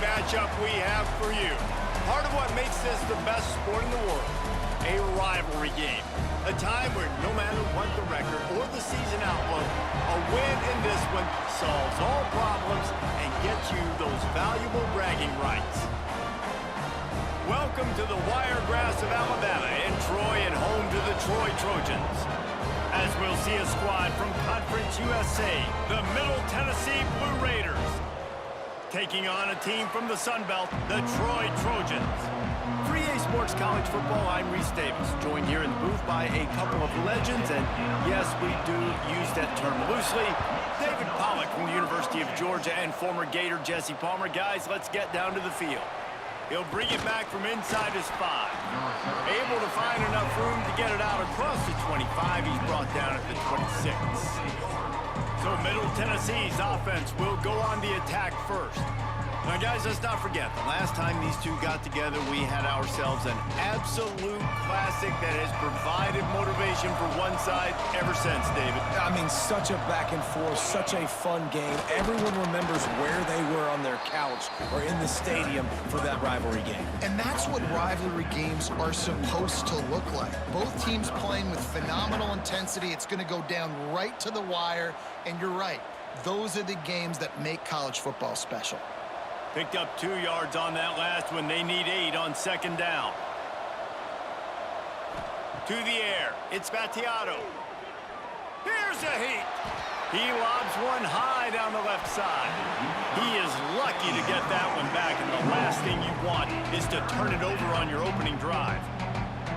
matchup we have for you. Part of what makes this the best sport in the world, a rivalry game. A time where no matter what the record or the season outlook, a win in this one solves all problems and gets you those valuable bragging rights. Welcome to the Wiregrass of Alabama in Troy and home to the Troy Trojans. As we'll see a squad from Conference USA, the Middle Tennessee Blue Raiders, taking on a team from the Sun Belt, the Troy Trojans. For EA Sports College Football, I'm Reese Davis, joined here in the booth by a couple of legends, and yes, we do use that term loosely. David Pollack from the University of Georgia and former Gator Jesse Palmer. Guys, let's get down to the field. He'll bring it back from inside his 5. Able to find enough room to get it out across the 25. He's brought down at the 26. So Middle Tennessee's offense will go on the attack first. Now, guys, let's not forget, the last time these two got together, we had ourselves an absolute classic that has provided motivation for one side ever since, David. I mean, such a back and forth, such a fun game. Everyone remembers where they were on their couch or in the stadium for that rivalry game. And that's what rivalry games are supposed to look like. Both teams playing with phenomenal intensity. It's going to go down right to the wire. And you're right, those are the games that make college football special. Picked up 2 yards on that last one. They need 8 on second down. To the air. It's Battiato. Here's a heat. He lobs one high down the left side. He is lucky to get that one back, and the last thing you want is to turn it over on your opening drive.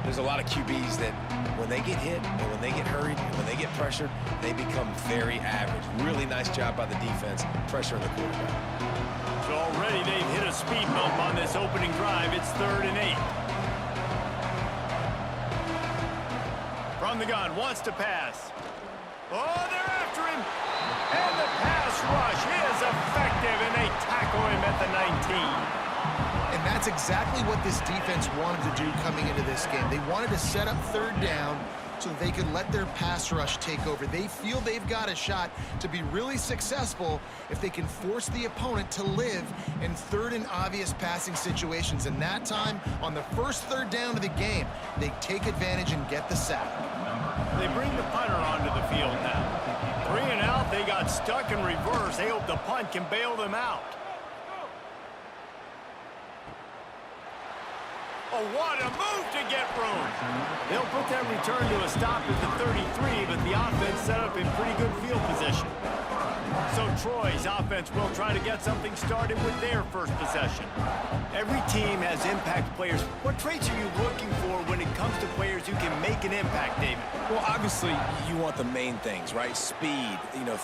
There's a lot of QBs that when they get hit and when they get hurried and when they get pressured, they become very average. Really nice job by the defense, pressuring the quarterback. So already they've hit a speed bump on this opening drive. It's 3rd and 8. From the gun, wants to pass. Oh, they're after him. And the pass rush is effective, and they tackle him at the 19. And that's exactly what this defense wanted to do coming into this game. They wanted to set up 3rd down so that they could let their pass rush take over. They feel they've got a shot to be really successful if they can force the opponent to live in 3rd and obvious passing situations. And that time, on the first 3rd down of the game, they take advantage and get the sack. They bring the punter onto the field now. 3 and out, they got stuck in reverse. They hope the punt can bail them out. Oh, what a move to get room. They'll put that return to a stop at the 33, but the offense set up in pretty good field position. So Troy's offense will try to get something started with their first possession. Every team has impact players. What traits are you looking for when it comes to players who can make an impact, David? Well, obviously, you want the main things, right? Speed,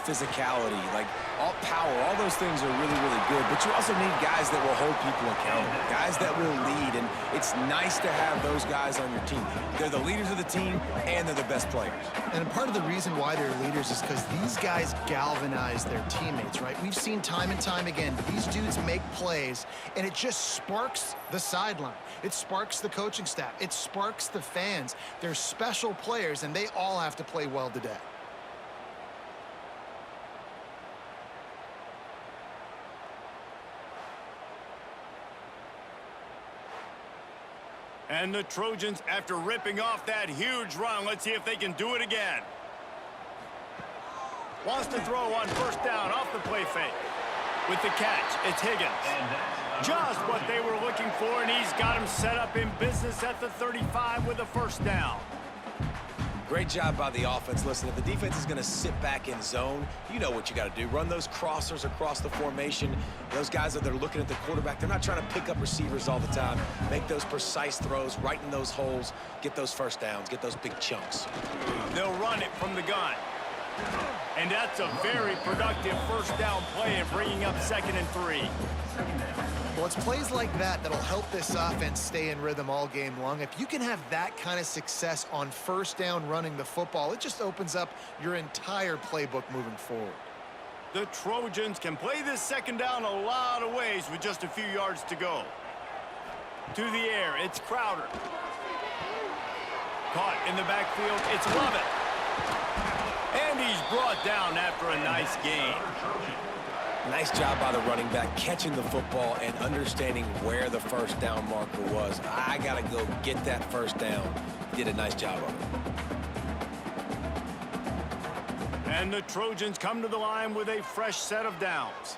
physicality, like all power, all those things are really, really good. But you also need guys that will hold people accountable, guys that will lead. And it's nice to have those guys on your team. They're the leaders of the team, and they're the best players. And part of the reason why they're leaders is because these guys galvanize their teammates, right? We've seen time and time again, these dudes make plays, and it just sparks the sideline. It sparks the coaching staff. It sparks the fans. They're special players, and they all have to play well today. And the Trojans, after ripping off that huge run, let's see if they can do it again. Wants to throw on first down off the play fake. With the catch, it's Higgins. Just what they were looking for, and he's got him set up in business at the 35 with a first down. Great job by the offense. Listen, if the defense is going to sit back in zone, you know what you got to do. Run those crossers across the formation. Those guys that are looking at the quarterback, they're not trying to pick up receivers all the time. Make those precise throws, right in those holes, get those first downs, get those big chunks. They'll run it from the gun. And that's a very productive first down play and bringing up 2nd and 3. Well, it's plays like that that'll help this offense stay in rhythm all game long. If you can have that kind of success on first down running the football, it just opens up your entire playbook moving forward. The Trojans can play this 2nd down a lot of ways with just a few yards to go. To the air, it's Crowder. Caught in the backfield, it's Lovett. And he's brought down after a nice gain. Nice job by the running back, catching the football and understanding where the first down marker was. I got to go get that first down. He did a nice job of it. And the Trojans come to the line with a fresh set of downs.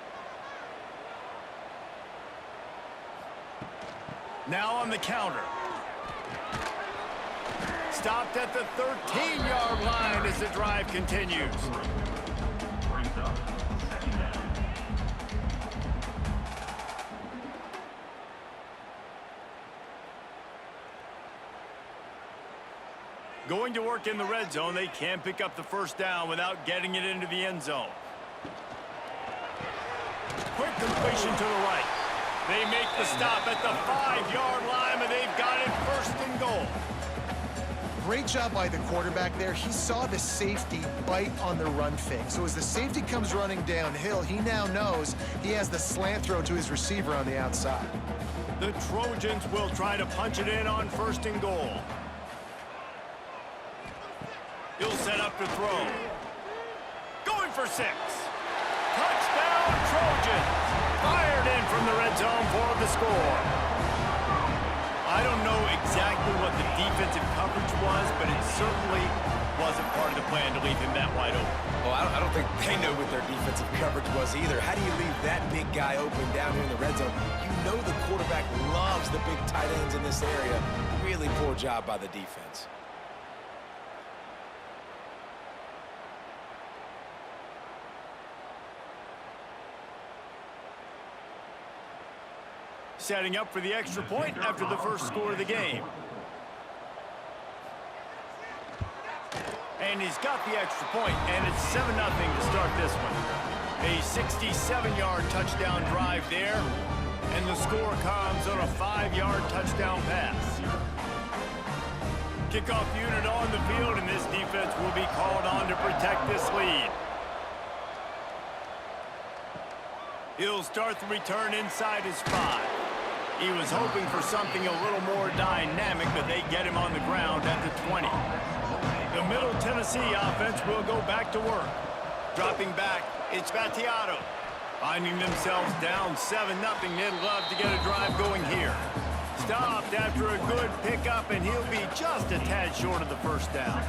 Now on the counter. Stopped at the 13-yard line as the drive continues. Going to work in the red zone, they can't pick up the first down without getting it into the end zone. Quick completion to the right. They make the stop at the 5-yard line, but they've got it first and goal. Great job by the quarterback there. He saw the safety bite on the run fake. So as the safety comes running downhill, he now knows he has the slant throw to his receiver on the outside. The Trojans will try to punch it in on first and goal. He'll set up to throw. Going for 6. Touchdown, Trojans. Fired in from the red zone for the score. I don't know exactly what the defensive coverage was, but it certainly wasn't part of the plan to leave him that wide open. Well, I don't think they know what their defensive coverage was either. How do you leave that big guy open down here in the red zone? You know the quarterback loves the big tight ends in this area. Really poor job by the defense. Setting up for the extra point after the first score of the game. And he's got the extra point, and it's 7-0 to start this one. A 67-yard touchdown drive there, and the score comes on a 5-yard touchdown pass. Kickoff unit on the field, and this defense will be called on to protect this lead. He'll start the return inside his 5. He was hoping for something a little more dynamic, but they get him on the ground at the 20. The Middle Tennessee offense will go back to work. Dropping back, it's Battiato. Finding themselves down 7-0, they'd love to get a drive going here. Stopped after a good pickup, and he'll be just a tad short of the first down.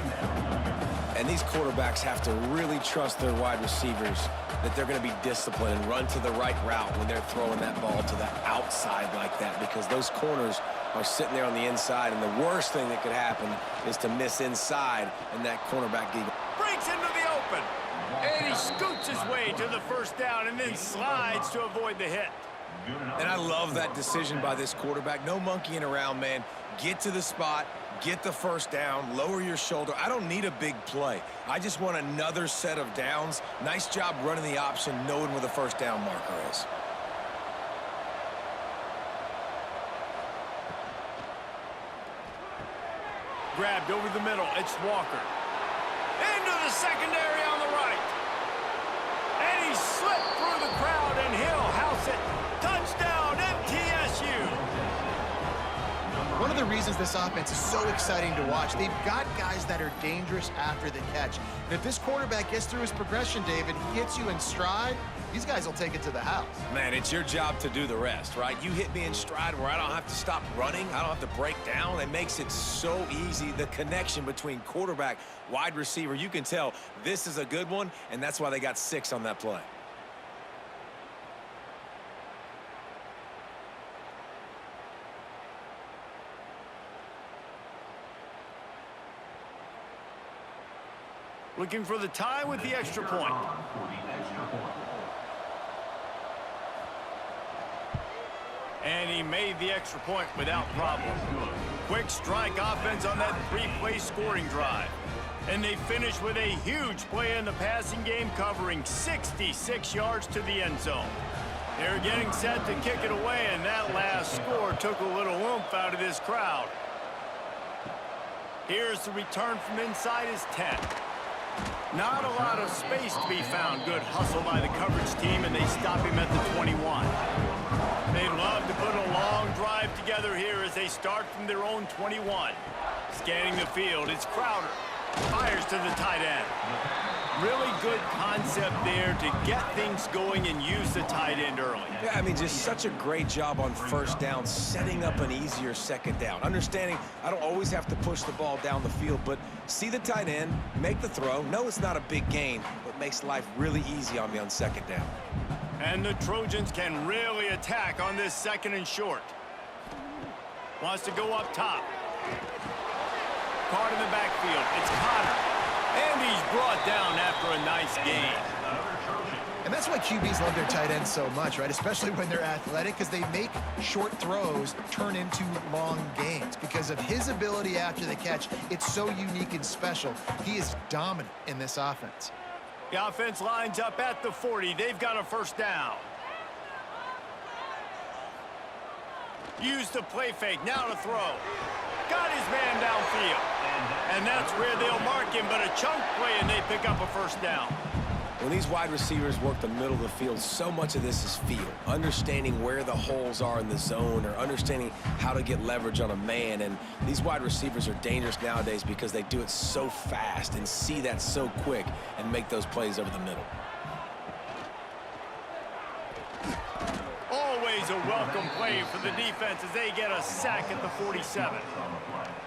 And these quarterbacks have to really trust their wide receivers that they're going to be disciplined and run to the right route when they're throwing that ball to the outside like that, because those corners are sitting there on the inside, and the worst thing that could happen is to miss inside, and that cornerback breaks into the open, and he scoots his way to the first down and then slides to avoid the hit. And I love that decision by this quarterback. No monkeying around, man. Get to the spot, get the first down, lower your shoulder. I don't need a big play. I just want another set of downs. Nice job running the option, knowing where the first down marker is. Grabbed over the middle, it's Walker. Into the secondary on the right. And he slipped through the crowd, and he'll house it. Touchdown, MTSU. One of the reasons this offense is so exciting to watch, they've got guys that are dangerous after the catch. And if this quarterback gets through his progression, David, he hits you in stride, these guys will take it to the house. Man, it's your job to do the rest, right? You hit me in stride where I don't have to stop running. I don't have to break down. It makes it so easy. The connection between quarterback, wide receiver, you can tell this is a good one, and that's why they got 6 on that play. Looking for the tie with the extra point. And he made the extra point without problem. Quick strike offense on that 3-play scoring drive. And they finish with a huge play in the passing game, covering 66 yards to the end zone. They're getting set to kick it away, and that last score took a little oomph out of this crowd. Here's the return from inside his 10. Not a lot of space to be found. Good hustle by the coverage team, and they stop him at the 21. They'd love to put a long drive together here as they start from their own 21. Scanning the field, it's Crowder. Fires to the tight end. Really good concept there to get things going and use the tight end early. Yeah, I mean, just such a great job on first down, setting up an easier second down. Understanding I don't always have to push the ball down the field, but see the tight end, make the throw. No, it's not a big gain, but makes life really easy on me on second down. And the Trojans can really attack on this second and short. Wants to go up top. Card in the backfield. It's Connor. And he's brought down after a nice gain. And that's why QBs love their tight ends so much, right? Especially when they're athletic, because they make short throws turn into long gains. Because of his ability after the catch, it's so unique and special. He is dominant in this offense. The offense lines up at the 40. They've got a first down. Use the play fake. Now to throw. Got his man downfield. And that's where they'll mark him, but a chunk play, and they pick up a first down. When these wide receivers work the middle of the field, so much of this is feel. Understanding where the holes are in the zone or understanding how to get leverage on a man. And these wide receivers are dangerous nowadays because they do it so fast and see that so quick and make those plays over the middle. Always a welcome play for the defense as they get a sack at the 47.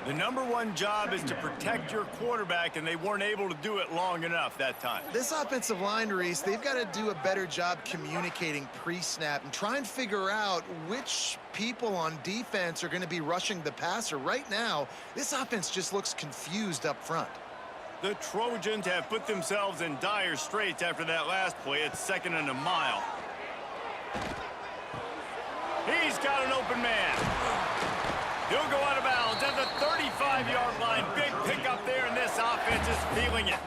The #1 job is to protect your quarterback, and they weren't able to do it long enough that time. This offensive line, Reese, they've got to do a better job communicating pre-snap and try and figure out which people on defense are going to be rushing the passer. Right now, this offense just looks confused up front. The Trojans have put themselves in dire straits after that last play. It's 2nd and a mile. He's got an open man. He'll go out of bounds at the 35-yard line. Big pickup there, and this offense is feeling it.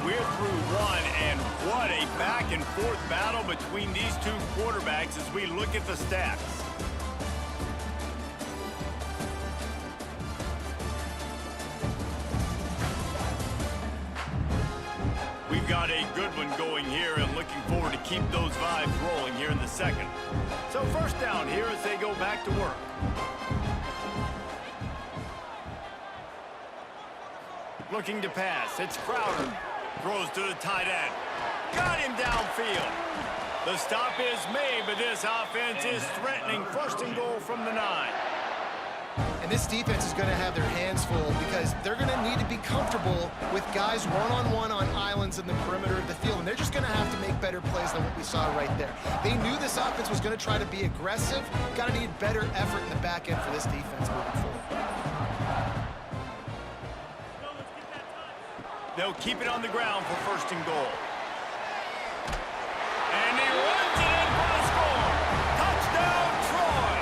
We're through one, and what a back-and-forth battle between these two quarterbacks as we look at the stats. We've got a good one going here and looking forward to keep those vibes rolling here in the second. So first down here as they go back to work. Looking to pass. It's Crowder. Throws to the tight end. Got him downfield. The stop is made, but this offense is threatening. 1st and goal from the 9. And this defense is going to have their hands full because they're going to need to be comfortable with guys one-on-one on islands in the perimeter of the field. And they're just going to have to make better plays than what we saw right there. They knew this offense was going to try to be aggressive. Got to need better effort in the back end for this defense moving forward. They'll keep it on the ground for 1st and goal. And he runs it in for the score. Touchdown, Troy!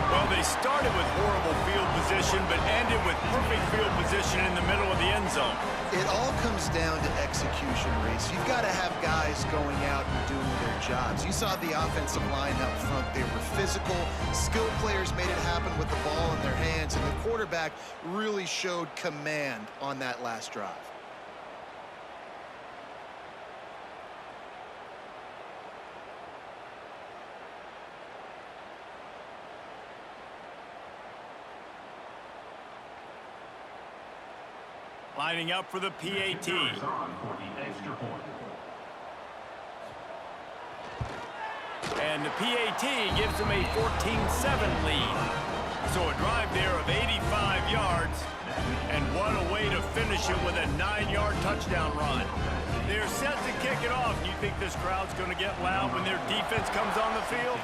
Well, they started with horrible field position, but ended with perfect field position in the middle of the end zone. It all comes down to execution, Reese. You've got to have guys going out and doing their jobs. You saw the offensive line up front. They were physical. Skilled players made it happen with the ball in their hands, and the quarterback really showed command on that last drive. Lining up for the PAT. And the PAT gives them a 14-7 lead. So a drive there of 85 yards. And what a way to finish it with a 9-yard touchdown run. They're set to kick it off. You think this crowd's going to get loud when their defense comes on the field?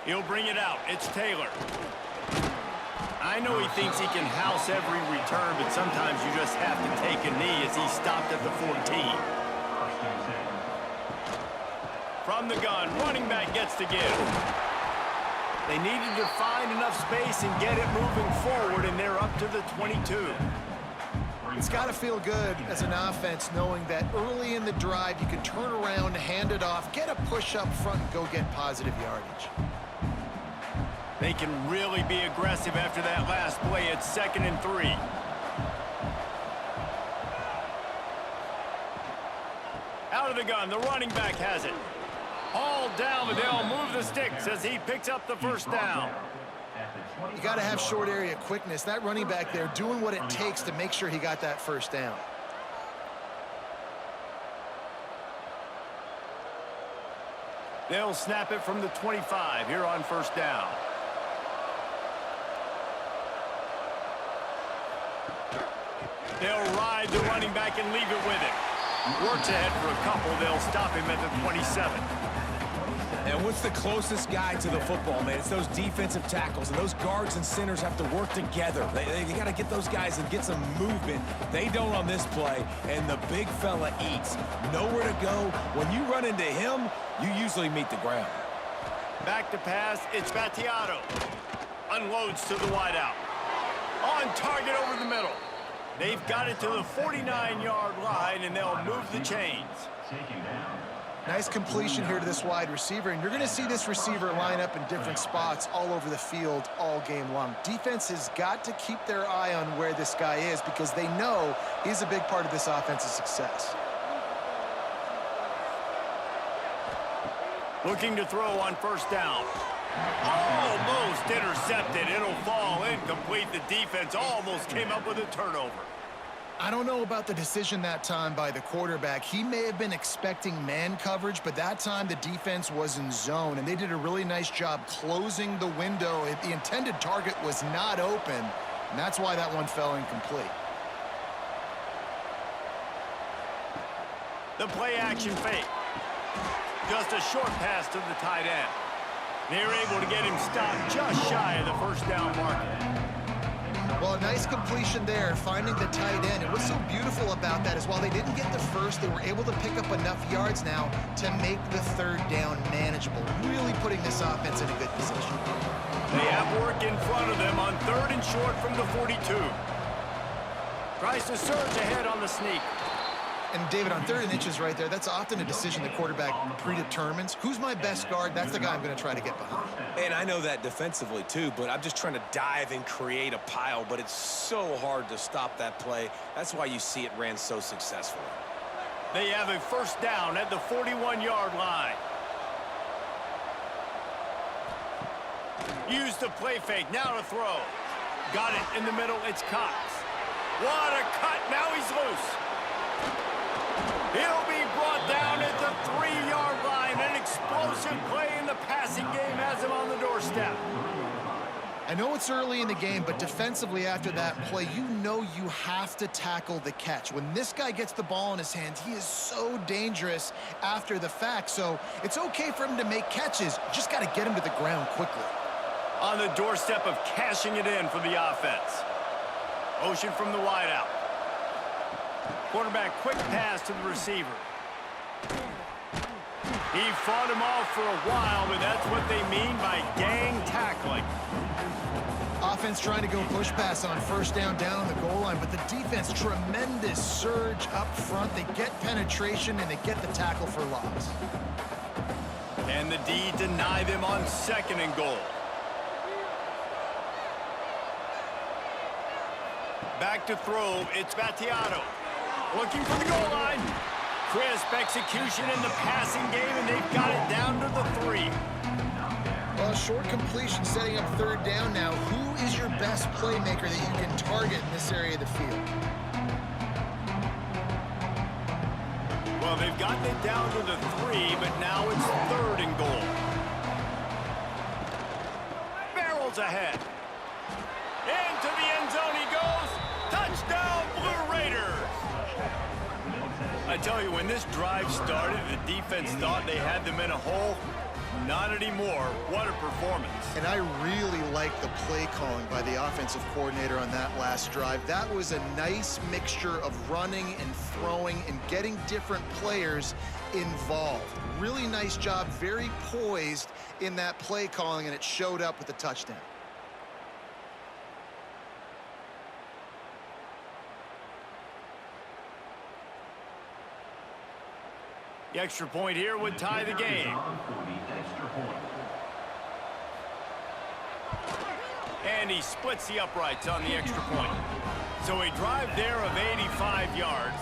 He'll bring it out. It's Taylor. I know he thinks he can house every return, but sometimes you just have to take a knee as he stopped at the 14. From the gun, running back gets to give. They needed to find enough space and get it moving forward, and they're up to the 22. It's got to feel good as an offense knowing that early in the drive you can turn around, hand it off, get a push up front, and go get positive yardage. They can really be aggressive after that last play. It's 2nd and 3. gun. The running back has it. All down, but they'll move the sticks as he picks up the first down. You got to have short area quickness. That running back there doing what it takes to make sure he got that first down. They'll snap it from the 25 here on first down. They'll ride the running back and leave it with him. Works ahead for a couple. They'll stop him at the 27. And what's the closest guy to the football, man? It's those defensive tackles, and those guards and centers have to work together. They got to get those guys and get some movement. They don't on this play, and the big fella eats. Nowhere to go. When you run into him, you usually meet the ground. Back to pass, it's Battiato. Unloads to the wideout. On target over the middle. They've got it to the 49-yard line, and they'll move the chains. Nice completion here to this wide receiver, and you're going to see this receiver line up in different spots all over the field all game long. Defense has got to keep their eye on where this guy is because they know he's a big part of this offense's success. Looking to throw on first down. Almost intercepted. It'll fall incomplete. The defense almost came up with a turnover. I don't know about the decision that time by the quarterback. He may have been expecting man coverage, but that time the defense was in zone, and they did a really nice job closing the window. The intended target was not open, and that's why that one fell incomplete. The play action fake. Just a short pass to the tight end. They're able to get him stopped just shy of the first down marker. Well, a nice completion there, finding the tight end. And what's so beautiful about that is while they didn't get the first, they were able to pick up enough yards now to make the third down manageable, really putting this offense in a good position. They have work in front of them on third and short from the 42. Tries to surge ahead on the sneak. And, David, on third and inches right there, that's often a decision the quarterback predetermines. Who's my best guard? That's the guy I'm going to try to get behind. And I know that defensively, too, but I'm just trying to dive and create a pile, but it's so hard to stop that play. That's why you see it ran so successfully. They have a first down at the 41-yard line. Use the play fake. Now to throw. Got it in the middle. It's Cox. What a cut. Now he's loose. He'll be brought down at the 3-yard line. An explosive play in the passing game has him on the doorstep. I know it's early in the game, but defensively after that play, you know you have to tackle the catch. When this guy gets the ball in his hands, he is so dangerous after the fact. So it's okay for him to make catches. You just got to get him to the ground quickly. On the doorstep of cashing it in for the offense. Motion from the wideout. Quarterback quick pass to the receiver. He fought him off for a while, but that's what they mean by gang tackling. Offense trying to go push pass on first down on the goal line, but the defense, tremendous surge up front. They get penetration, and they get the tackle for loss. And the D deny them on second and goal. Back to throw, it's Battiato. Looking for the goal line. Crisp execution in the passing game, and they've got it down to the 3. Well, short completion setting up third down now. Who is your best playmaker that you can target in this area of the field? Well, they've gotten it down to the 3, but now it's third and goal. Barrels ahead. Into the end zone he goes. Touchdown, Blue Raiders. I tell you, when this drive started, the defense thought they had them in a hole. Not anymore. What a performance. And I really like the play calling by the offensive coordinator on that last drive. That was a nice mixture of running and throwing and getting different players involved. Really nice job, very poised in that play calling, and it showed up with the touchdown. The extra point here would tie the game. And he splits the uprights on the extra point. So a drive there of 85 yards.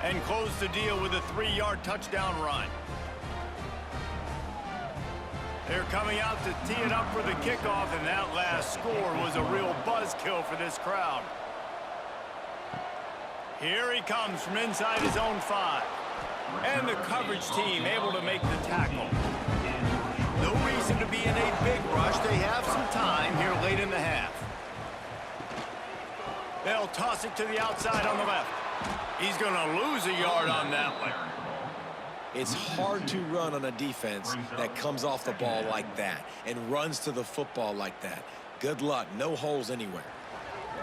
and close the deal with a 3-yard touchdown run. They're coming out to tee it up for the kickoff, and that last score was a real buzzkill for this crowd. Here he comes from inside his own 5. And the coverage team able to make the tackle. No reason to be in a big rush. They have some time here late in the half. They'll toss it to the outside on the left. He's going to lose a yard on that one. It's hard to run on a defense that comes off the ball like that and runs to the football like that. Good luck. No holes anywhere.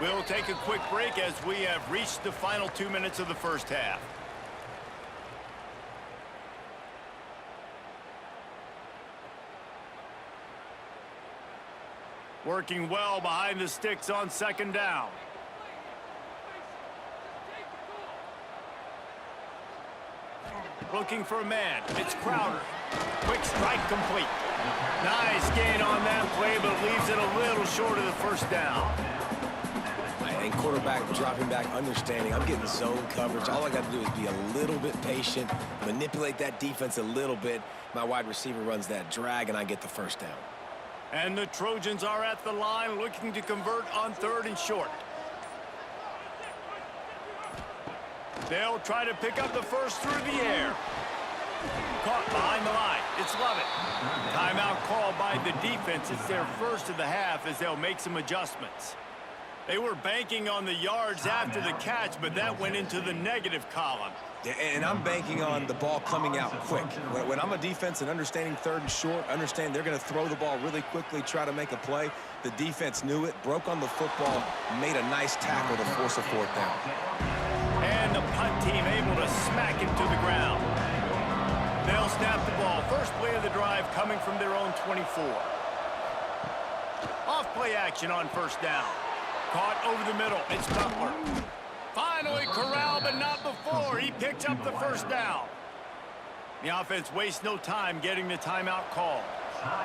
We'll take a quick break as we have reached the final 2 minutes of the first half. Working well behind the sticks on second down. Looking for a man. It's Crowder. Quick strike complete. Nice gain on that play, but leaves it a little short of the first down. I think quarterback dropping back, understanding I'm getting zone coverage. All I got to do is be a little bit patient, manipulate that defense a little bit. My wide receiver runs that drag, and I get the first down. And the Trojans are at the line looking to convert on 3rd and short. They'll try to pick up the first through the air. Caught behind the line. It's Lovett. Timeout called by the defense. It's their first of the half as they'll make some adjustments. They were banking on the yards after the catch, but that went into the negative column. Yeah, and I'm banking on the ball coming out quick. When I'm a defense and understanding 3rd and short, understand they're going to throw the ball really quickly, try to make a play. The defense knew it, broke on the football, made a nice tackle to force a 4th down. And the punt team able to smack him to the ground. They'll snap the ball. First play of the drive coming from their own 24. Off play action on first down. Caught over the middle. It's Butler. Finally corralled, but not before. He picks up the first down. The offense wastes no time getting the timeout call.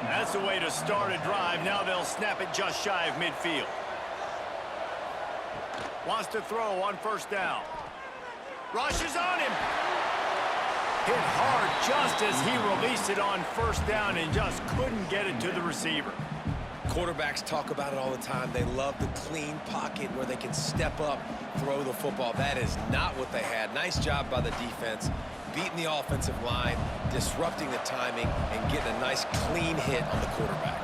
That's the way to start a drive. Now they'll snap it just shy of midfield. Wants to throw on first down. Rushes on him. Hit hard just as he released it on first down and just couldn't get it to the receiver. Quarterbacks talk about it all the time. They love the clean pocket where they can step up, throw the football. That is not what they had. Nice job by the defense, beating the offensive line, disrupting the timing, and getting a nice clean hit on the quarterback.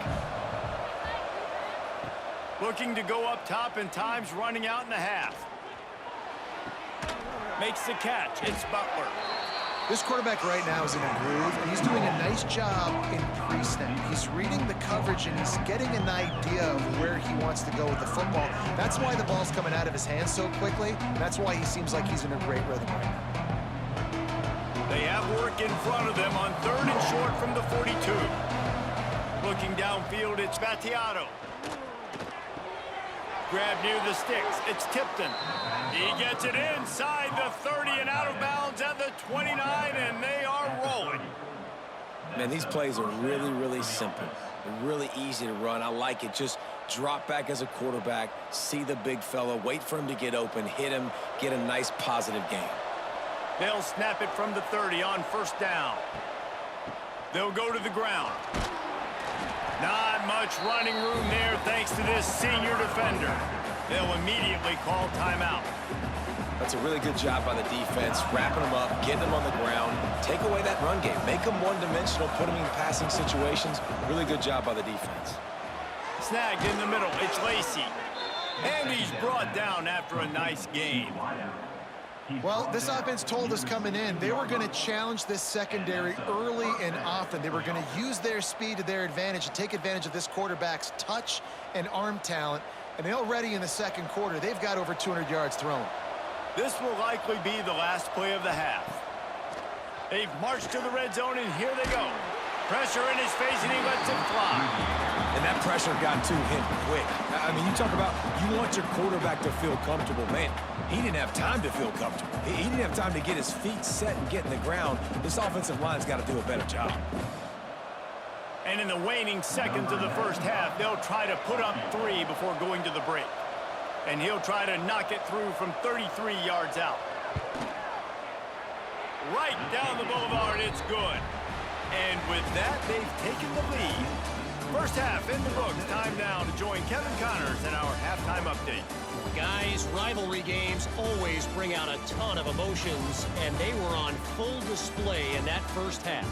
Looking to go up top, and time's running out in the half. Makes the catch. It's Butler. This quarterback right now is in a groove, and he's doing a nice job in pre-snap. He's reading the coverage, and he's getting an idea of where he wants to go with the football. That's why the ball's coming out of his hands so quickly. That's why he seems like he's in a great rhythm right now. They have work in front of them on 3rd and short from the 42. Looking downfield, it's Battiato. Grab near the sticks. It's Tipton. He gets it inside the 30 and out of bounds at the 29, and they are rolling. Man, these plays are really, really simple. They're really easy to run. I like it. Just drop back as a quarterback, see the big fella, wait for him to get open, hit him, get a nice positive gain. They'll snap it from the 30 on first down. They'll go to the ground. Not much running room there thanks to this senior defender. They'll immediately call timeout. That's a really good job by the defense, wrapping them up, getting them on the ground, take away that run game, make them one-dimensional, put them in passing situations. Really good job by the defense. Snagged in the middle, it's Lacey. And he's brought down after a nice gain. Well, this offense told us coming in they were going to challenge this secondary early and often. They were going to use their speed to their advantage and take advantage of this quarterback's touch and arm talent. And already in the second quarter, they've got over 200 yards thrown. This will likely be the last play of the half. They've marched to the red zone, and here they go. Pressure in his face, and he lets it fly. And that pressure got to him quick. I mean, you talk about you want your quarterback to feel comfortable. Man, he didn't have time to feel comfortable. He didn't have time to get his feet set and get in the ground. This offensive line's got to do a better job. And in the waning seconds of the first half, they'll try to put up 3 before going to the break. And he'll try to knock it through from 33 yards out. right down the boulevard. It's good. And with that, they've taken the lead. First half in the books. Time now to join Kevin Connors in our halftime update. Guys, rivalry games always bring out a ton of emotions, and they were on full display in that first half.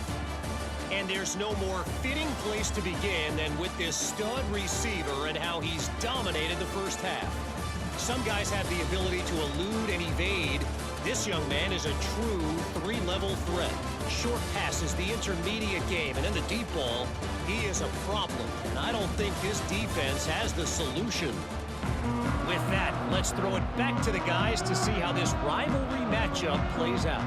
And there's no more fitting place to begin than with this stud receiver and how he's dominated the first half. Some guys have the ability to elude and evade. This young man is a true three-level threat. Short passes, the intermediate game, and in the deep ball, he is a problem. And I don't think this defense has the solution. With that, let's throw it back to the guys to see how this rivalry matchup plays out.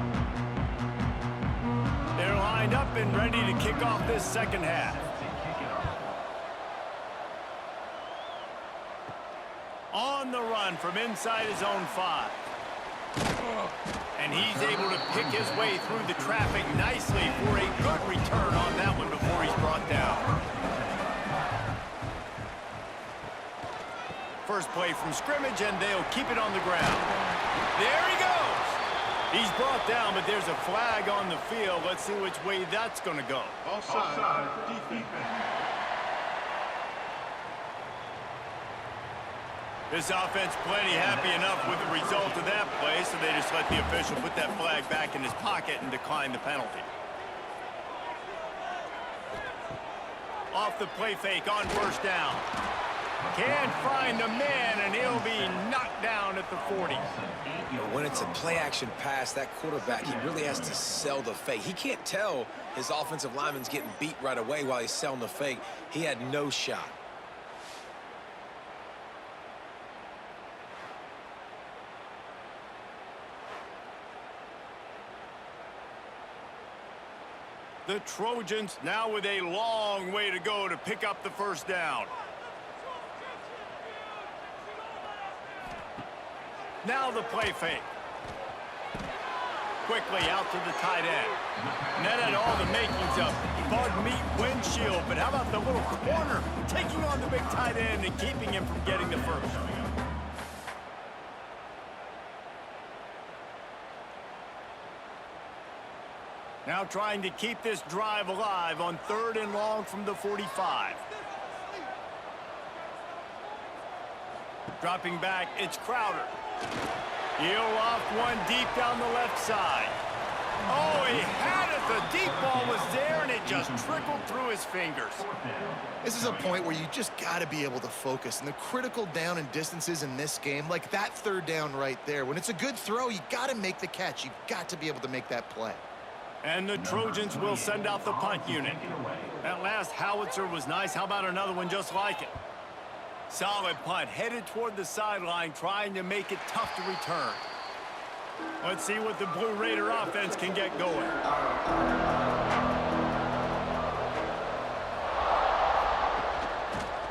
They're lined up and ready to kick off this second half. On the run from inside his own 5. And he's able to pick his way through the traffic nicely for a good return on that one before he's brought down. First play from scrimmage, and they'll keep it on the ground. There he goes. He's brought down, but there's a flag on the field. Let's see which way that's going to go. Offside. Defense. This offense plenty happy enough with the result of that play, so they just let the official put that flag back in his pocket and decline the penalty. Off the play fake on first down. Can't find the man, and he'll be knocked down at the 40. But when it's a play-action pass, that quarterback, he really has to sell the fake. He can't tell his offensive lineman's getting beat right away while he's selling the fake. He had no shot. The Trojans now with a long way to go to pick up the first down. Now the play fake. Quickly out to the tight end. And that had all the makings of bug meat windshield, but how about the little corner taking on the big tight end and keeping him from getting the first? Now trying to keep this drive alive on 3rd and long from the 45. Dropping back, it's Crowder. He'll off one deep down the left side. Oh, he had it. The deep ball was there, and it just trickled through his fingers. This is a point where you just got to be able to focus. And the critical down and distances in this game, like that 3rd down right there, when it's a good throw, you got to make the catch. You've got to be able to make that play. And the Trojans will send out the punt unit. That last howitzer was nice. How about another one just like it? Solid punt, headed toward the sideline, trying to make it tough to return. Let's see what the Blue Raider offense can get going.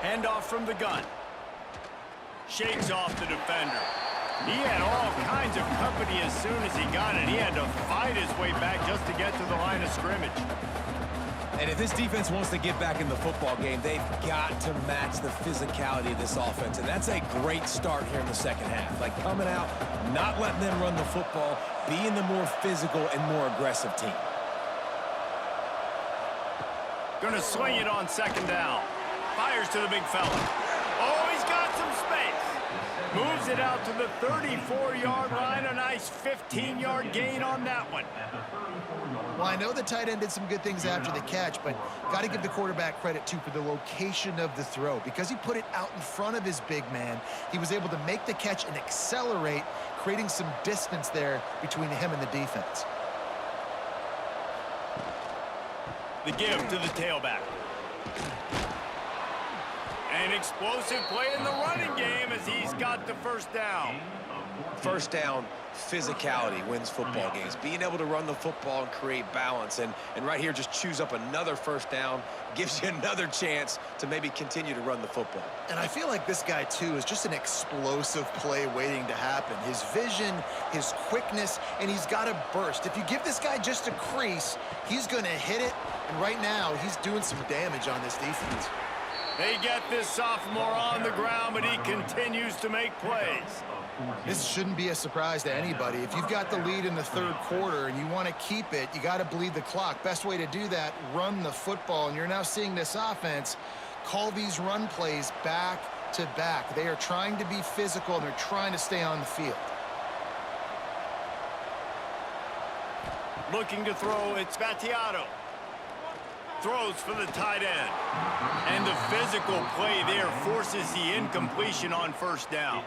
Handoff from the gun. Shakes off the defender. He had all kinds of company as soon as he got it. He had to fight his way back just to get to the line of scrimmage. And if this defense wants to get back in the football game, they've got to match the physicality of this offense. And that's a great start here in the second half. Like coming out, not letting them run the football, being the more physical and more aggressive team. Gonna swing it on 2nd down. Fires to the big fella. Oh, he's got some space. Moves it out to the 34-yard line. A nice 15-yard gain on that one. Well, I know the tight end did some good things after the catch, but got to give the quarterback credit, too, for the location of the throw. Because he put it out in front of his big man, he was able to make the catch and accelerate, creating some distance there between him and the defense. The give to the tailback. An explosive play in the running game as he's got the first down. First down, physicality wins football games. Being able to run the football and create balance. And right here, just choose up another first down, gives you another chance to maybe continue to run the football. And I feel like this guy, too, is just an explosive play waiting to happen. His vision, his quickness, and he's got a burst. If you give this guy just a crease, he's going to hit it. And right now, he's doing some damage on this defense. They get this sophomore on the ground, but he continues to make plays. This shouldn't be a surprise to anybody. If you've got the lead in the third quarter and you want to keep it, you got to bleed the clock. Best way to do that, run the football. And you're now seeing this offense call these run plays back to back. They are trying to be physical, and they're trying to stay on the field. Looking to throw, it's Battiato. Throws for the tight end. And the physical play there forces the incompletion on first down.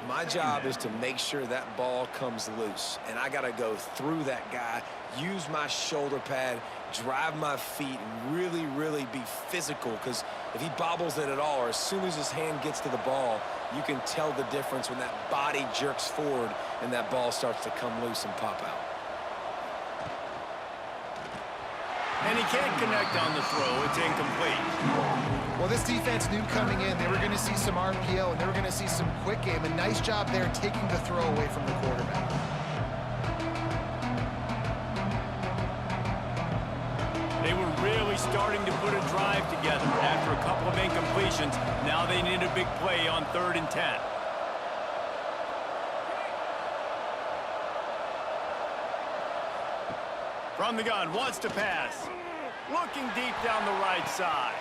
My job is to make sure that ball comes loose, and I got to go through that guy, use my shoulder pad, drive my feet, and really, really be physical, because if he bobbles it at all, or as soon as his hand gets to the ball, you can tell the difference when that body jerks forward and that ball starts to come loose and pop out. And he can't connect on the throw. It's incomplete. Well, this defense knew coming in they were going to see some RPO and they were going to see some quick game. A nice job there taking the throw away from the quarterback. They were really starting to put a drive together after a couple of incompletions. Now they need a big play on 3rd and 10. From the gun, wants to pass. Looking deep down the right side.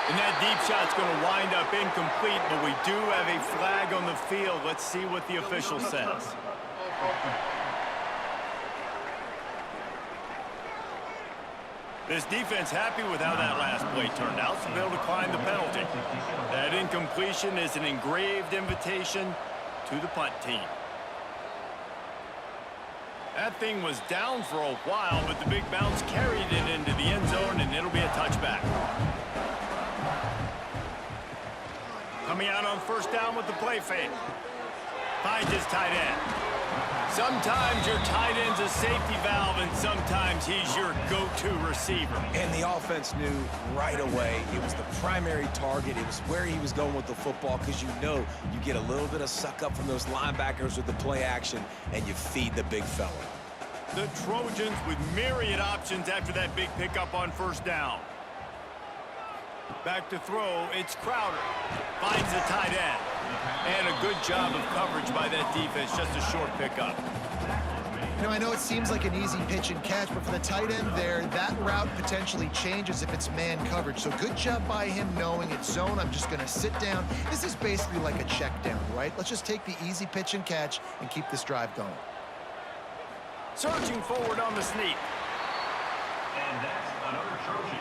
And that deep shot's going to wind up incomplete, but we do have a flag on the field. Let's see what the official says. This defense happy with how that last play turned out, so they'll decline the penalty. That incompletion is an engraved invitation to the punt team. That thing was down for a while, but the big bounce carried it into the end zone, and it'll be a touchback. Coming out on first down with the play fake. Finds his tight end. Sometimes your tight end's a safety valve, and sometimes he's your go-to receiver. And the offense knew right away it was the primary target. It was where he was going with the football, because you know you get a little bit of suck up from those linebackers with the play action, and you feed the big fella. The Trojans with myriad options after that big pickup on first down. Back to throw, it's Crowder. Finds the tight end. And a good job of coverage by that defense, just a short pickup. You know, I know it seems like an easy pitch and catch, but for the tight end there, that route potentially changes if it's man coverage. So good job by him knowing it's zone. I'm just going to sit down. This is basically like a check down, right? Let's just take the easy pitch and catch and keep this drive going. Surging forward on the sneak. And that's another Trojan.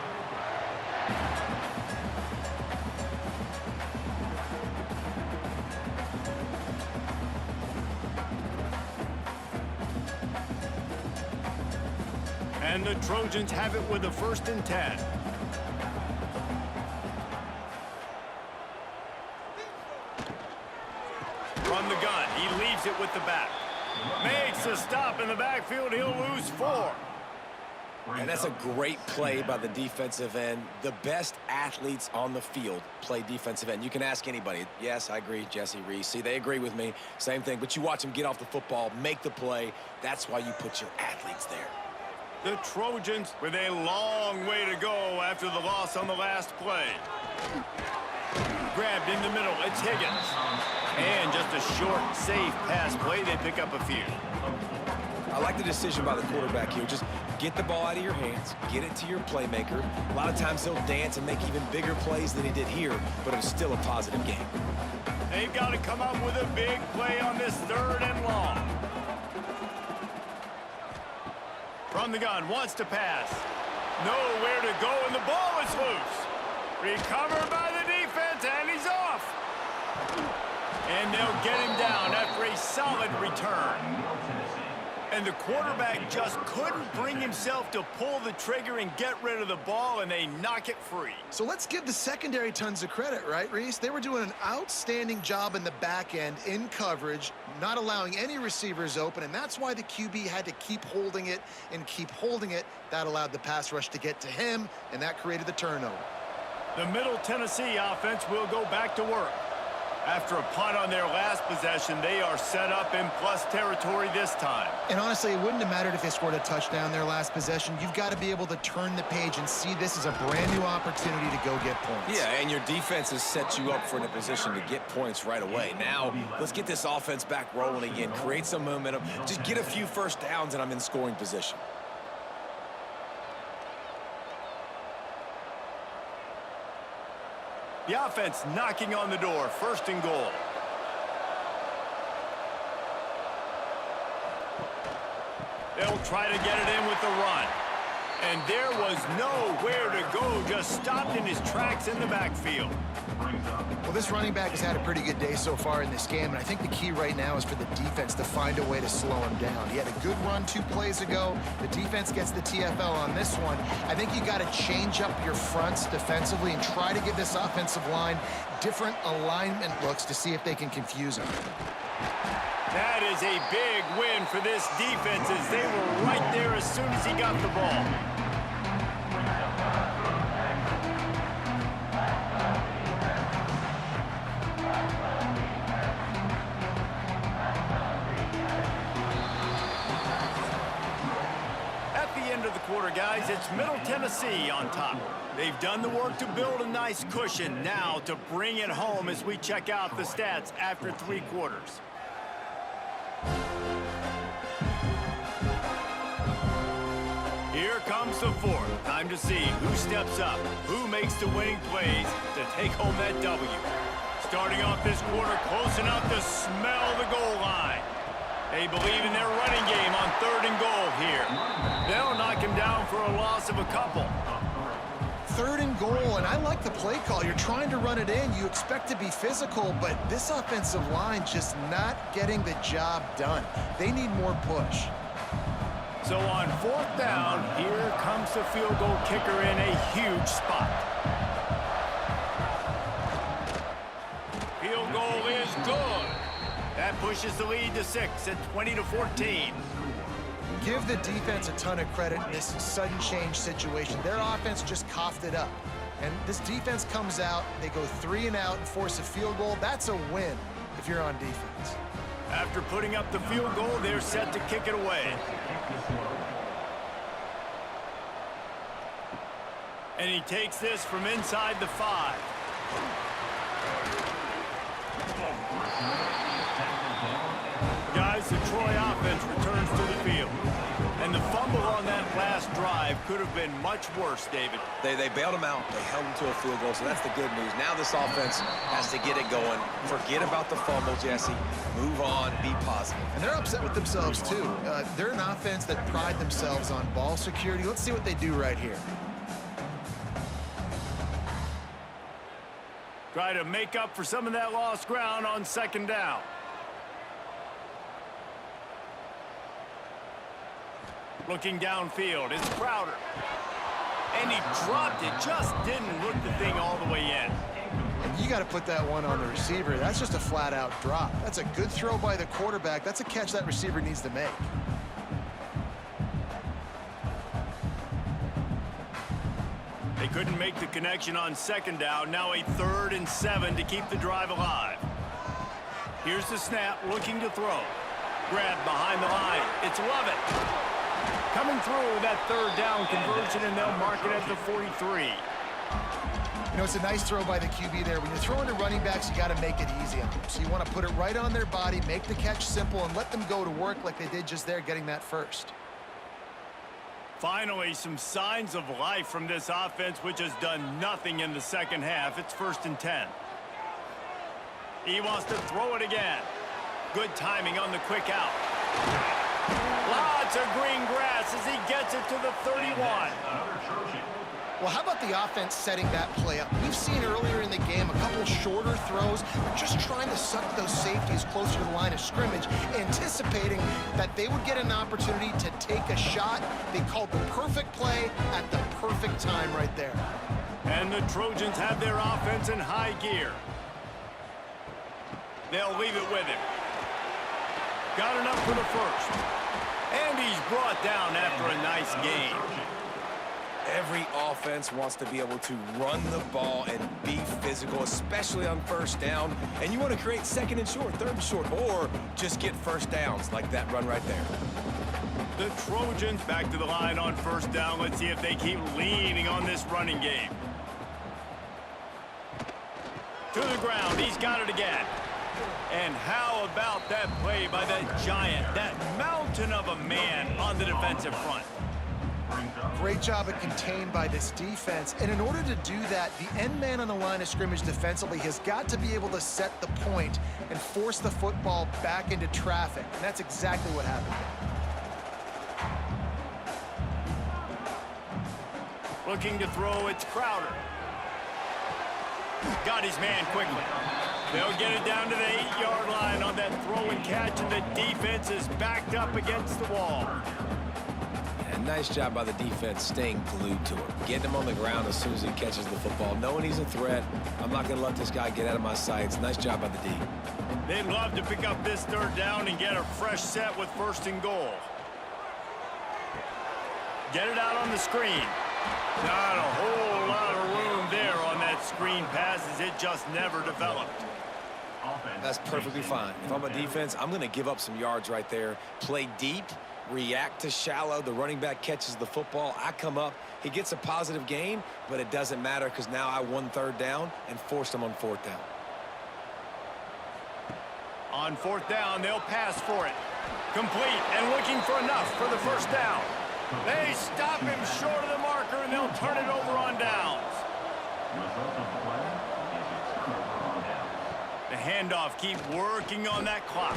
And the Trojans have it with a 1st and 10. From the gun, he leaves it with the back. Makes a stop in the backfield. He'll lose 4. And that's a great play by the defensive end. The best athletes on the field play defensive end. You can ask anybody. Yes, I agree, Jesse Reese. See, they agree with me. Same thing. But you watch them get off the football, make the play. That's why you put your athletes there. The Trojans with a long way to go after the loss on the last play. Grabbed in the middle, it's Higgins. And just a short, safe pass play, they pick up a few. I like the decision by the quarterback here. Just get the ball out of your hands, get it to your playmaker. A lot of times he'll dance and make even bigger plays than he did here, but it was still a positive game. They've got to come up with a big play on this 3rd and long. From the gun, wants to pass. Nowhere to go, and the ball is loose. Recovered by the defense, and he's off. And they'll get him down after a solid return. And the quarterback just couldn't bring himself to pull the trigger and get rid of the ball, and they knock it free. So let's give the secondary tons of credit, right, Reese? They were doing an outstanding job in the back end in coverage, not allowing any receivers open, and that's why the QB had to keep holding it and keep holding it. That allowed the pass rush to get to him, and that created the turnover. The Middle Tennessee offense will go back to work. After a punt on their last possession, they are set up in plus territory this time. And honestly, it wouldn't have mattered if they scored a touchdown their last possession. You've got to be able to turn the page and see this as a brand new opportunity to go get points. Yeah, and your defense has set you up for in a position to get points right away. Now, let's get this offense back rolling again, create some momentum, just get a few first downs, and I'm in scoring position. The offense knocking on the door, 1st and goal. They'll try to get it in with the run. And there was nowhere to go, just stopped in his tracks in the backfield. Well, this running back has had a pretty good day so far in this game, and I think the key right now is for the defense to find a way to slow him down. He had a good run 2 plays ago. The defense gets the TFL on this one. I think you got to change up your fronts defensively and try to give this offensive line different alignment looks to see if they can confuse him. That is a big win for this defense as they were right there as soon as he got the ball. At the end of the quarter, guys, it's Middle Tennessee on top. They've done the work to build a nice cushion. Now to bring it home as we check out the stats after 3 quarters. Here comes the 4th. Time to see who steps up, who makes the winning plays to take home that W. Starting off this quarter close enough to smell the goal line. They believe in their running game on 3rd and goal here. They'll knock him down for a loss of a couple. 3rd and goal, and I like the play call. You're trying to run it in. You expect to be physical, but this offensive line just not getting the job done. They need more push. So on 4th down, here comes the field goal kicker in a huge spot. Field goal is good. That pushes the lead to 6 at 20-14. Give the defense a ton of credit in this sudden change situation. Their offense just coughed it up. And this defense comes out, they go 3 and out and force a field goal. That's a win if you're on defense. After putting up the field goal, they're set to kick it away. And he takes this from inside the 5. Guys, the Troy offense returns to the field. And the fumble on that last drive could have been much worse, David. They bailed him out. They held him to a field goal, so that's the good news. Now this offense has to get it going. Forget about the fumble, Jesse. Move on. Be positive. And they're upset with themselves, too. They're an offense that pride themselves on ball security. Let's see what they do right here. Try to make up for some of that lost ground on 2nd down. Looking downfield, it's Crowder. And he dropped it, just didn't look the thing all the way in. And you got to put that one on the receiver. That's just a flat-out drop. That's a good throw by the quarterback. That's a catch that receiver needs to make. They couldn't make the connection on 2nd down. Now a 3rd and 7 to keep the drive alive. Here's the snap, looking to throw. Grabbed behind the line. It's Lovett. Coming through that 3rd down conversion, and they'll mark it at the 43. You know, it's a nice throw by the QB there. When you're throwing to running backs, you got to make it easy on them. So you want to put it right on their body, make the catch simple, and let them go to work like they did just there, getting that first. Finally, some signs of life from this offense, which has done nothing in the 2nd half. It's 1st and 10. He wants to throw it again. Good timing on the quick out. Lots of green grass as he gets it to the 31. Well, how about the offense setting that play up? We've seen earlier in the game a couple shorter throws, just trying to suck those safeties closer to the line of scrimmage, anticipating that they would get an opportunity to take a shot. They called the perfect play at the perfect time right there. And the Trojans have their offense in high gear. They'll leave it with him. Got enough for the 1st. And he's brought down after a nice gain. Every offense wants to be able to run the ball and be physical, especially on first down. And you want to create second and short, third and short, or just get first downs like that run right there. The Trojans back to the line on first down. Let's see if they keep leaning on this running game. To the ground, he's got it again. And how about that play by that giant, that mountain of a man on the defensive front? Great job at contained by this defense. And in order to do that, the end man on the line of scrimmage defensively has got to be able to set the point and force the football back into traffic. And that's exactly what happened there. Looking to throw, it's Crowder. Got his man quickly. They'll get it down to the 8-yard line on that throw and catch, and the defense is backed up against the wall. And nice job by the defense staying glued to him. Getting him on the ground as soon as he catches the football. Knowing he's a threat, I'm not going to let this guy get out of my sights. Nice job by the D. They'd love to pick up this third down and get a fresh set with first and goal. Get it out on the screen. Not a whole lot of room there on that screen pass as it just never developed. That's perfectly fine. If I'm a defense, I'm going to give up some yards right there. Play deep, react to shallow. The running back catches the football. I come up. He gets a positive gain, but it doesn't matter because now I won third down and forced him on fourth down. On fourth down, they'll pass for it. Complete and looking for enough for the first down. They stop him short of the marker, and they'll turn it over on downs. The handoff, keep working on that clock.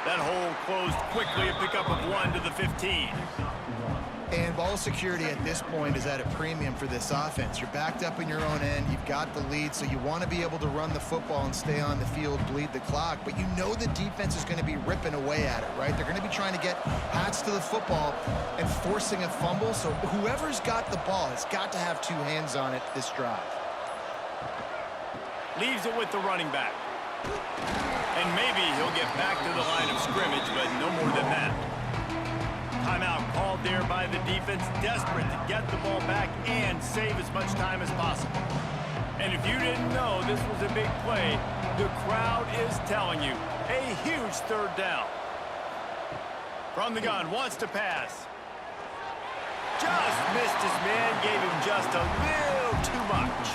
That hole closed quickly, a pickup of 1 to the 15. And ball security at this point is at a premium for this offense. You're backed up in your own end. You've got the lead, so you want to be able to run the football and stay on the field, bleed the clock. But you know the defense is going to be ripping away at it, right? They're going to be trying to get hats to the football and forcing a fumble. So whoever's got the ball has got to have 2 hands on it this drive. Leaves it with the running back. And maybe he'll get back to the line of scrimmage, but no more than that. Timeout called there by the defense, desperate to get the ball back and save as much time as possible. And if you didn't know this was a big play, the crowd is telling you, a huge third down. From the gun, wants to pass. Just missed his man, gave him just a little too much.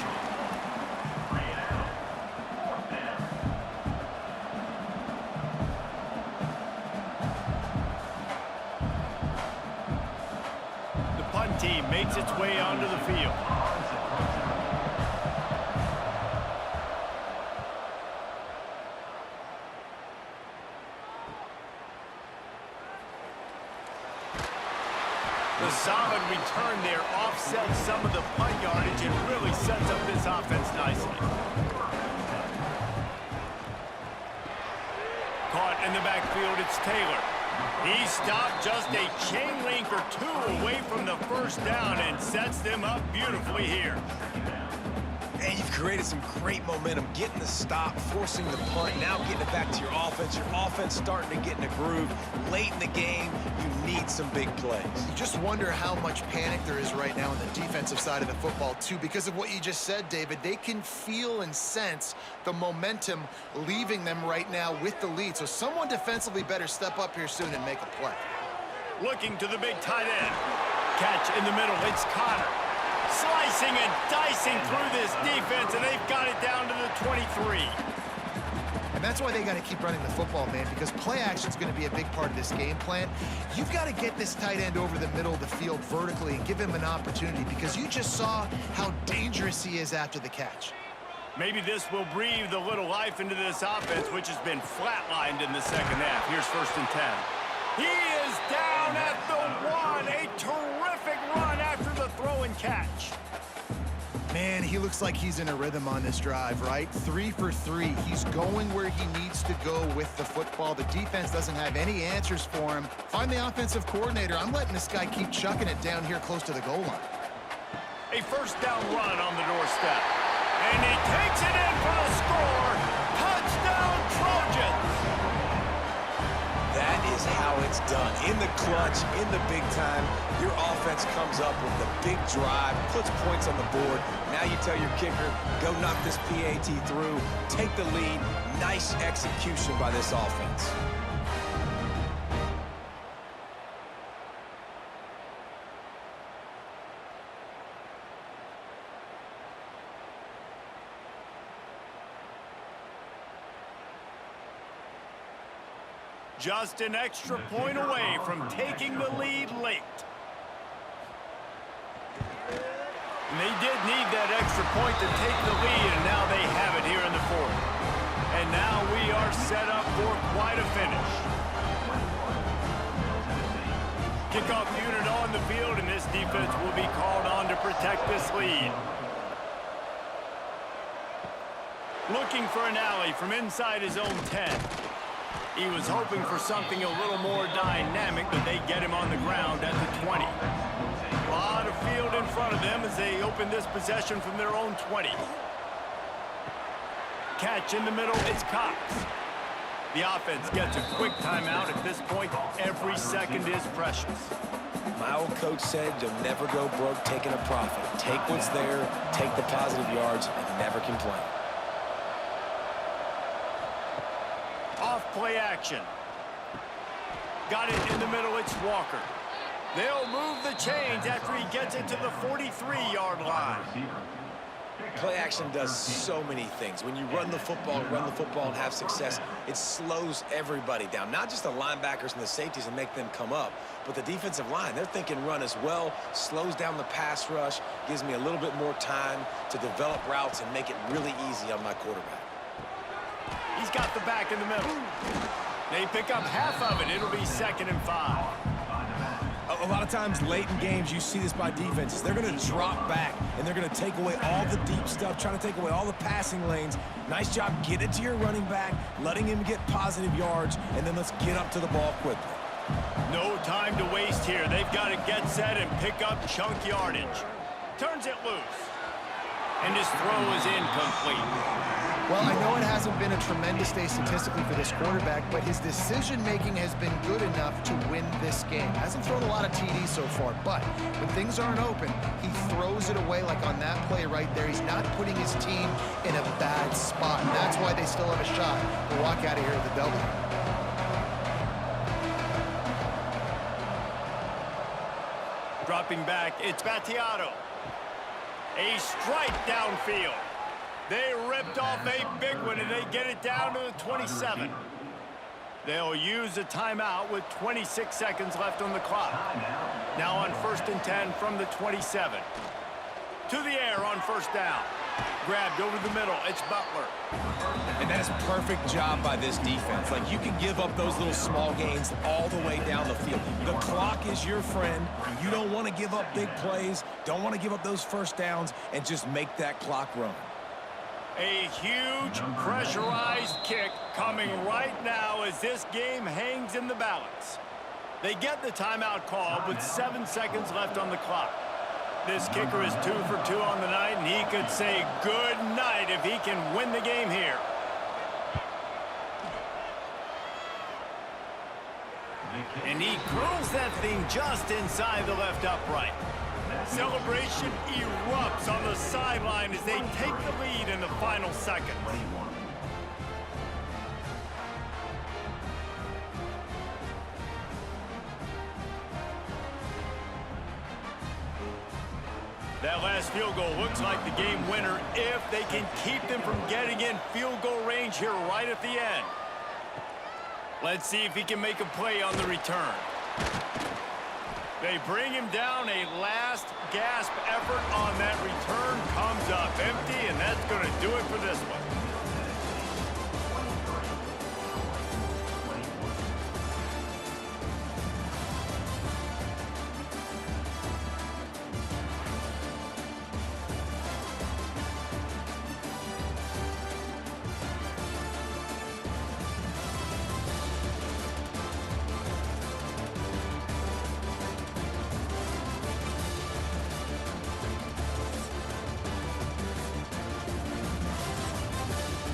Team makes its way onto the field. The solid return there offsets some of the punt yardage and really sets up this offense nicely. Caught in the backfield, it's Taylor. He stopped just a chain link or 2 away from the first down and sets them up beautifully here. And you've created some great momentum, getting the stop, forcing the punt, now getting it back to your offense. Your offense starting to get in a groove. Late in the game, you need some big plays. You just wonder how much panic there is right now on the defensive side of the football, too, because of what you just said, David. They can feel and sense the momentum leaving them right now with the lead. So someone defensively better step up here soon and make a play. Looking to the big tight end. Catch in the middle, it's Connor. Slicing and dicing through this defense, and they've got it down to the 23. And that's why they got to keep running the football, man, because play action is going to be a big part of this game plan. You've got to get this tight end over the middle of the field vertically and give him an opportunity, because you just saw how dangerous he is after the catch. Maybe this will breathe a little life into this offense, which has been flatlined in the second half. Here's 1st and 10. He is down at the 1. A terrific run after the throw and catch. Man, he looks like he's in a rhythm on this drive, right? 3 for 3. He's going where he needs to go with the football. The defense doesn't have any answers for him. Find the offensive coordinator. I'm letting this guy keep chucking it down here close to the goal line. A first down run on the doorstep. And he takes it in for the score. Touchdown, Trojans! That is how it's done. In the clutch, in the big time, your offense comes up with the big drive, puts points on the board. Now you tell your kicker, go knock this PAT through, take the lead. Nice execution by this offense. Just an extra point away from taking the lead late. And they did need that extra point to take the lead, and now they have it here in the fourth. And now we are set up for quite a finish. Kickoff unit on the field, and this defense will be called on to protect this lead. Looking for an alley from inside his own 10. He was hoping for something a little more dynamic, but they get him on the ground at the 20. A lot of field in front of them as they open this possession from their own 20. Catch in the middle, it's Cox. The offense gets a quick timeout. At this point, every second is precious. My old coach said you'll never go broke taking a profit. Take what's there, take the positive yards, and never complain. Off-play action. Got it in the middle, it's Walker. They'll move the chains after he gets it to the 43-yard line. Play action does so many things. When you run the football and have success, it slows everybody down. Not just the linebackers and the safeties and make them come up, but the defensive line. They're thinking run as well, slows down the pass rush, gives me a little bit more time to develop routes and make it really easy on my quarterback. He's got the back in the middle. They pick up half of it. It'll be 2nd and 5. A lot of times late in games, you see this by defenses. They're going to drop back, and they're going to take away all the deep stuff, trying to take away all the passing lanes. Nice job. Get it to your running back, letting him get positive yards, and then let's get up to the ball quickly. No time to waste here. They've got to get set and pick up chunk yardage. Turns it loose. And his throw is incomplete. Well, I know it hasn't been a tremendous day statistically for this quarterback, but his decision-making has been good enough to win this game. Hasn't thrown a lot of TDs so far, but when things aren't open, he throws it away like on that play right there. He's not putting his team in a bad spot, and that's why they still have a shot to walk out of here with a W. Dropping back, it's Battiato. A strike downfield. They ripped off a big one, and they get it down to the 27. They'll use a timeout with 26 seconds left on the clock. Now on 1st and 10 from the 27. To the air on 1st down. Grabbed over the middle, it's Butler. And that is a perfect job by this defense. Like, you can give up those little small gains all the way down the field. The clock is your friend. You don't want to give up big plays, don't want to give up those 1st downs, and just make that clock run. A huge pressurized kick coming right now as this game hangs in the balance. They get the timeout call with 7 seconds left on the clock. This kicker is 2 for 2 on the night, and he could say good night if he can win the game here. And he curls that thing just inside the left upright. Celebration erupts on the sideline as they take the lead in the final seconds. That last field goal looks like the game winner if they can keep them from getting in field goal range here right at the end. Let's see if he can make a play on the return. They bring him down. A last gasp effort on that return comes up empty, and that's going to do it for this one.